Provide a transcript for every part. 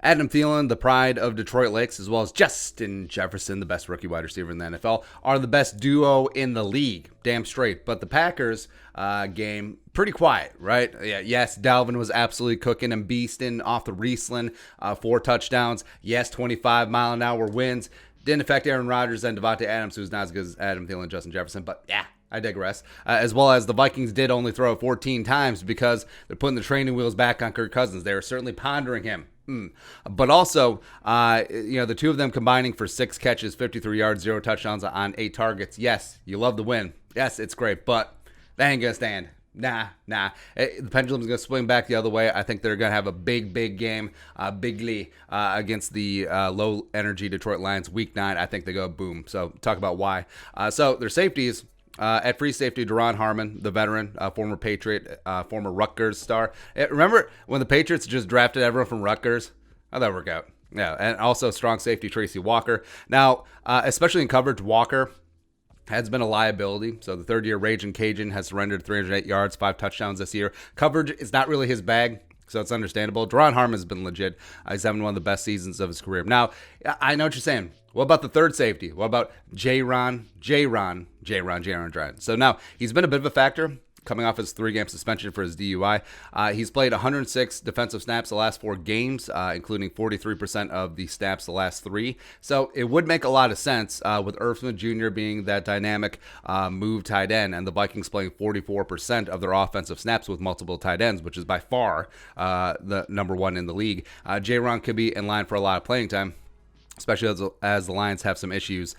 Adam Thielen, the pride of Detroit Lakes, as well as Justin Jefferson, the best rookie wide receiver in the NFL, are the best duo in the league. Damn straight. But the Packers game, pretty quiet, right? Yeah, yes, Dalvin was absolutely cooking and beasting off the Riesling, 4 touchdowns. Yes, 25-mile-an-hour winds. Didn't affect Aaron Rodgers and Devontae Adams, who's not as good as Adam Thielen and Justin Jefferson. But yeah, I digress. As well as the Vikings did only throw it 14 times because they're putting the training wheels back on Kirk Cousins. They were certainly pondering him. But also, the two of them combining for 6 catches, 53 yards, 0 touchdowns on 8 targets. Yes, you love the win. Yes, it's great, but that ain't going to stand. Nah. The pendulum's going to swing back the other way. I think they're going to have a big game, bigly, against the low-energy Detroit Lions week 9. I think they go boom. So talk about why. So their safeties. At free safety, Duron Harmon, the veteran, former Patriot, former Rutgers star. Remember when the Patriots just drafted everyone from Rutgers? How'd that work out? Yeah, and also strong safety Tracy Walker. Now, especially in coverage, Walker has been a liability. So the third-year Raging Cajun has surrendered 308 yards, 5 touchdowns this year. Coverage is not really his bag, so it's understandable. Duron Harmon has been legit. He's having one of the best seasons of his career. Now, I know what you're saying. What about the third safety? What about J-Ron? So now, he's been a bit of a factor coming off his 3-game suspension for his DUI. He's played 106 defensive snaps the last 4 games, including 43% of the snaps the last 3. So it would make a lot of sense with Irv Smith Jr. being that dynamic move tight end and the Vikings playing 44% of their offensive snaps with multiple tight ends, which is by far the number 1 in the league. J-Ron could be in line for a lot of playing time, especially as the Lions have some issues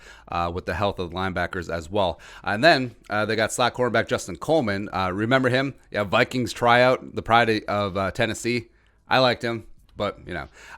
with the health of the linebackers as well. And then they got slot cornerback Justin Coleman. Remember him? Yeah, Vikings tryout, the pride of Tennessee. I liked him. But,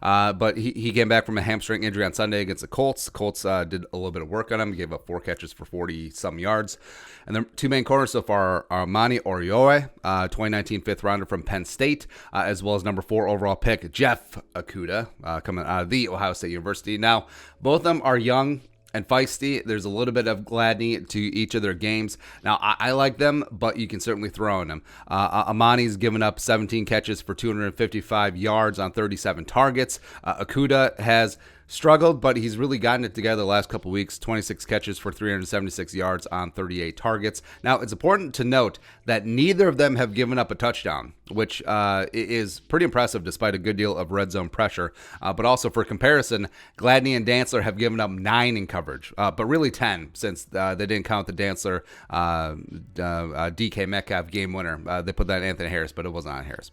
but he came back from a hamstring injury on Sunday against the Colts. The Colts did a little bit of work on him. He gave up 4 catches for 40-some yards. And the 2 main corners so far are Armani Oriole, 2019 fifth-rounder from Penn State, as well as number 4 overall pick Jeff Okudah, coming out of the Ohio State University. Now, both of them are young and feisty. There's a little bit of Gladney to each of their games. Now, I like them, but you can certainly throw on them. Amani's given up 17 catches for 255 yards on 37 targets. Okudah has struggled, but he's really gotten it together the last couple weeks. 26 catches for 376 yards on 38 targets. Now, it's important to note that neither of them have given up a touchdown, which is pretty impressive despite a good deal of red zone pressure. But also for comparison, Gladney and Dantzler have given up 9 in coverage, but really 10 since they didn't count the Dantzler DK Metcalf game winner. They put that in Anthony Harris, but it wasn't on Harris.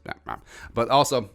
But also,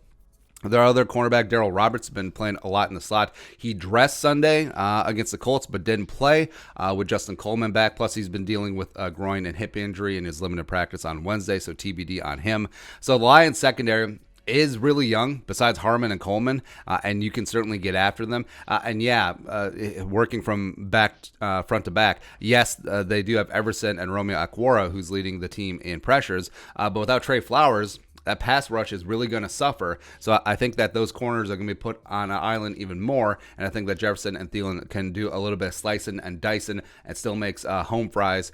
their other cornerback, Darrell Roberts, has been playing a lot in the slot. He dressed Sunday against the Colts, but didn't play with Justin Coleman back. Plus, he's been dealing with a groin and hip injury in his limited practice on Wednesday, so TBD on him. So the Lions secondary is really young, besides Harmon and Coleman, and you can certainly get after them. Working from front to back, yes, they do have Everson and Romeo Okwara, who's leading the team in pressures, but without Trey Flowers, that pass rush is really going to suffer. So I think that those corners are going to be put on an island even more, and I think that Jefferson and Thielen can do a little bit of slicing and dicing and still makes home fries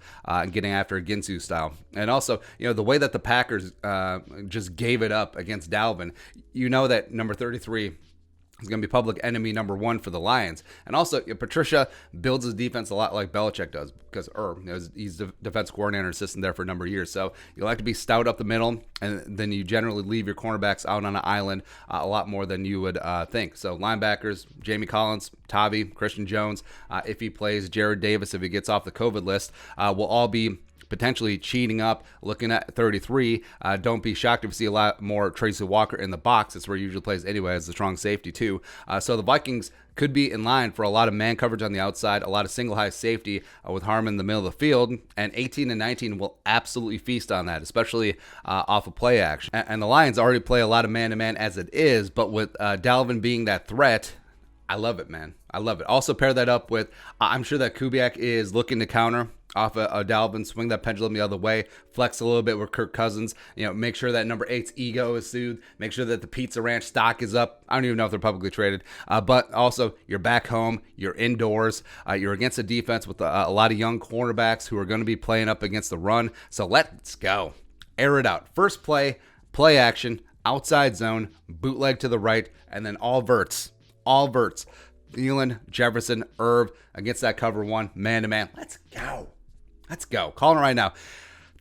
getting after Ginsu style. And also, the way that the Packers just gave it up against Dalvin, that number 33 is going to be public enemy number 1 for the Lions. And also, Patricia builds his defense a lot like Belichick does because he's the defense coordinator and assistant there for a number of years. So you like to be stout up the middle, and then you generally leave your cornerbacks out on an island a lot more than you would think. So linebackers, Jamie Collins, Tavi, Christian Jones, if he plays, Jared Davis, if he gets off the COVID list, will all be potentially cheating up, looking at 33. Don't be shocked if you see a lot more Tracy Walker in the box. That's where he usually plays anyway as a strong safety too. So the Vikings could be in line for a lot of man coverage on the outside, a lot of single high safety with Harmon in the middle of the field, and 18 and 19 will absolutely feast on that, especially off of play action. And the Lions already play a lot of man-to-man as it is, but with Dalvin being that threat, I love it, man. I love it. Also pair that up with, I'm sure that Kubiak is looking to counter off a Dalvin, swing that pendulum the other way, flex a little bit with Kirk Cousins, make sure that number 8's ego is soothed, make sure that the Pizza Ranch stock is up. I don't even know if they're publicly traded, but also you're back home, you're indoors, you're against a defense with a lot of young cornerbacks who are going to be playing up against the run. So let's go. Air it out. First play action. outside zone, bootleg to the right, and then all verts. All verts. Thielen, Jefferson, Irv against that cover one, man-to-man. Let's go. Let's go. Calling it right now.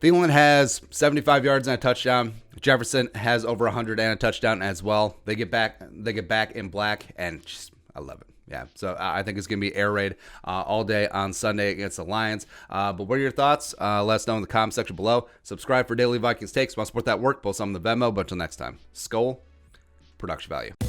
Thielen has 75 yards and a touchdown. Jefferson has over 100 and a touchdown as well. They get back in black, and just, I love it. Yeah, so I think it's going to be air raid all day on Sunday against the Lions. But what are your thoughts? Let us know in the comment section below. Subscribe for daily Vikings takes. Want to support that work? Post some in the Venmo. But until next time, Skol, production value.